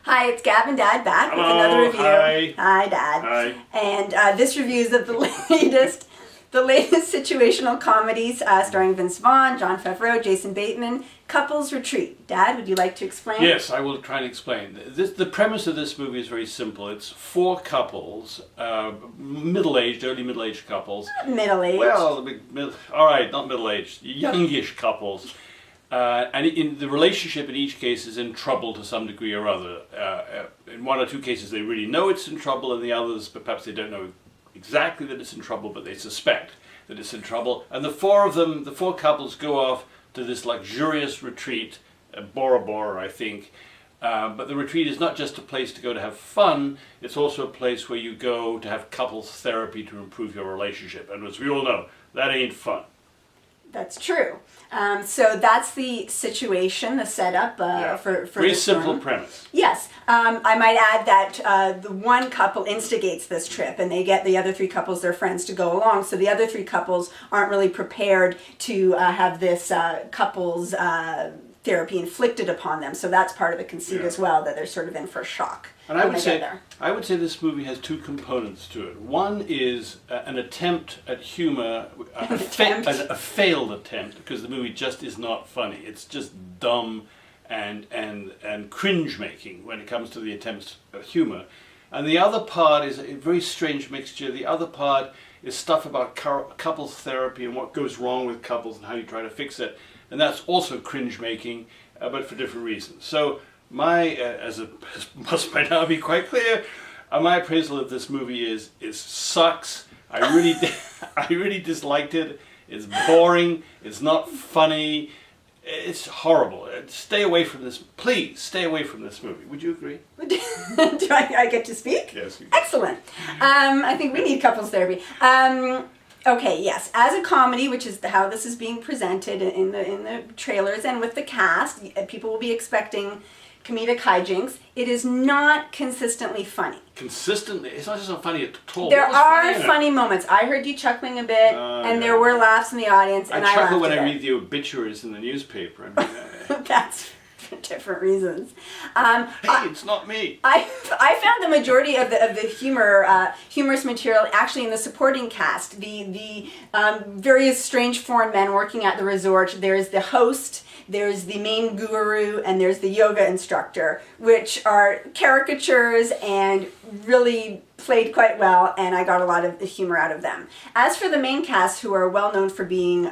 Hi, it's Gab and Dad back Hello, with another review. hi. Hi, Dad. Hi. And this review is of the latest situational comedies starring Vince Vaughn, Jon Favreau, Jason Bateman, Couples Retreat. Dad, would you like to explain? Yes, I will try and explain. The premise of this movie is very simple. It's four couples, middle-aged, early middle-aged couples. Middle-aged. Well, all right, not middle-aged, youngish couples. And in the relationship in each case is in trouble to some degree or other. In one or two cases they really know it's in trouble, and the others, but perhaps they don't know exactly that it's in trouble, but they suspect that it's in trouble. And the four of them, the four couples, go off to this luxurious retreat, Bora Bora, I think. But the retreat is not just a place to go to have fun, it's also a place where you go to have couples therapy to improve your relationship. And as we all know, that ain't fun. That's true. So that's the situation, the setup for very this simple one. premise. Yes. I might add that the one couple instigates this trip, and they get the other three couples, their friends, to go along. So the other three couples aren't really prepared to have this couples therapy inflicted upon them. So that's part of the conceit as well, that they're sort of in for a shock. And I would say this movie has two components to it. One is an attempt at humor, a failed attempt, because the movie just is not funny. It's just dumb and cringe-making when it comes to the attempts at humor. And the other part is a very strange mixture. The other part is stuff about couples therapy and what goes wrong with couples and how you try to fix it. And that's also cringe-making, but for different reasons. So my, as must by now be quite clear, my appraisal of this movie is sucks. I really disliked it. It's boring. It's not funny. It's horrible. Stay away from this. Please stay away from this movie. Would you agree? Do I get to speak? Yes. You Excellent. I think we need couples therapy. Okay, yes. As a comedy, which is how this is being presented in the trailers and with the cast, people will be expecting comedic hijinks. It is not consistently funny. Consistently? It's not just not funny at all. There are funny moments. I heard you chuckling a bit, and there were laughs in the audience, and I chuckle when laughed a I bit. read the obituaries in the newspaper. I mean, That's for different reasons. Hey, it's not me. I found the majority of the humorous material actually in the supporting cast. The various strange foreign men working at the resort. There's the host, there's the main guru, and there's the yoga instructor, which are caricatures and really played quite well, and I got a lot of the humor out of them. As for the main cast, who are well known for being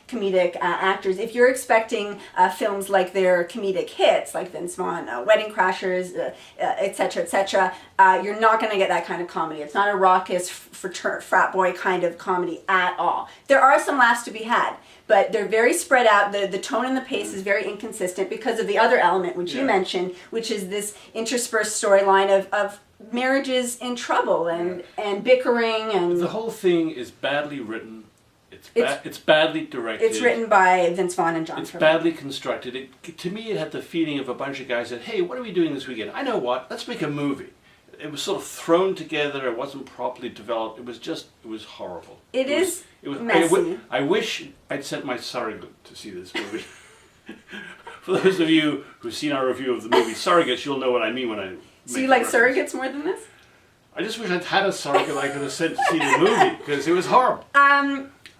comedic actors, if you're expecting films like their comedic hits, like Vince Vaughn, Wedding Crashers, etc., you're not going to get that kind of comedy. It's not a raucous frat boy kind of comedy at all. There are some laughs to be had, but they're very spread out. The tone and the pace is very inconsistent because of the other element, which you mentioned, which is this interspersed storyline of marriages in trouble and bickering, and the whole thing is badly written. It's badly directed. It's written by Vince Vaughn and Jon Favreau. It's badly constructed. To me, it had the feeling of a bunch of guys that, hey, what are we doing this weekend? I know what. Let's make a movie. It was sort of thrown together. It wasn't properly developed. It was horrible. It was messy. I wish I'd sent my surrogate to see this movie. For those of you who've seen our review of the movie Surrogates, you'll know what I mean when I. So you like surrogates more than this? I just wish I'd had a surrogate I could have sent to see the movie, because it was horrible.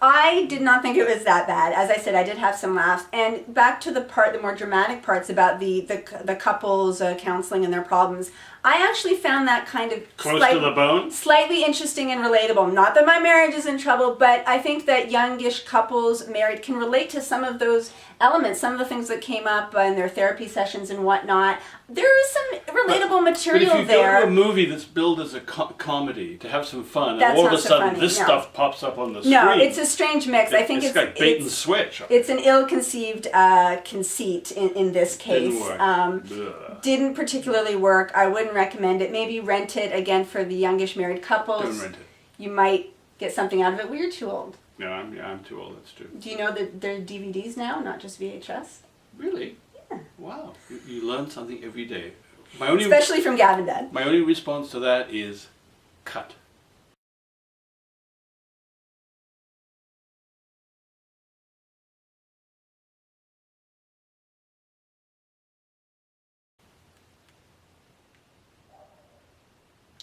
I did not think it was that bad. As I said, I did have some laughs. And back to the more dramatic parts about the couples counseling and their problems, I actually found that kind of close to the bone, slightly interesting and relatable. Not that my marriage is in trouble, but I think that youngish couples married can relate to some of those elements, some of the things that came up in their therapy sessions and whatnot. There is some relatable material but if you there. go to a movie that's billed as a comedy to have some fun, That's and all of not a so sudden funny, this no. stuff pops up on the screen. No, it's a strange mix. I think it's like bait and switch. It's an ill-conceived conceit in this case. Didn't work. Didn't particularly work. I wouldn't recommend it. Maybe rent it again for the youngish married couples. Don't rent it. You might get something out of it. Well, you're too old. No, I'm too old. That's true. Do you know that they're DVDs now, not just VHS? Really? Yeah. Wow. You learn something every day. Especially from Gab and Dad. My only response to that is cut.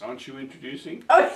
Aren't you introducing? Oh.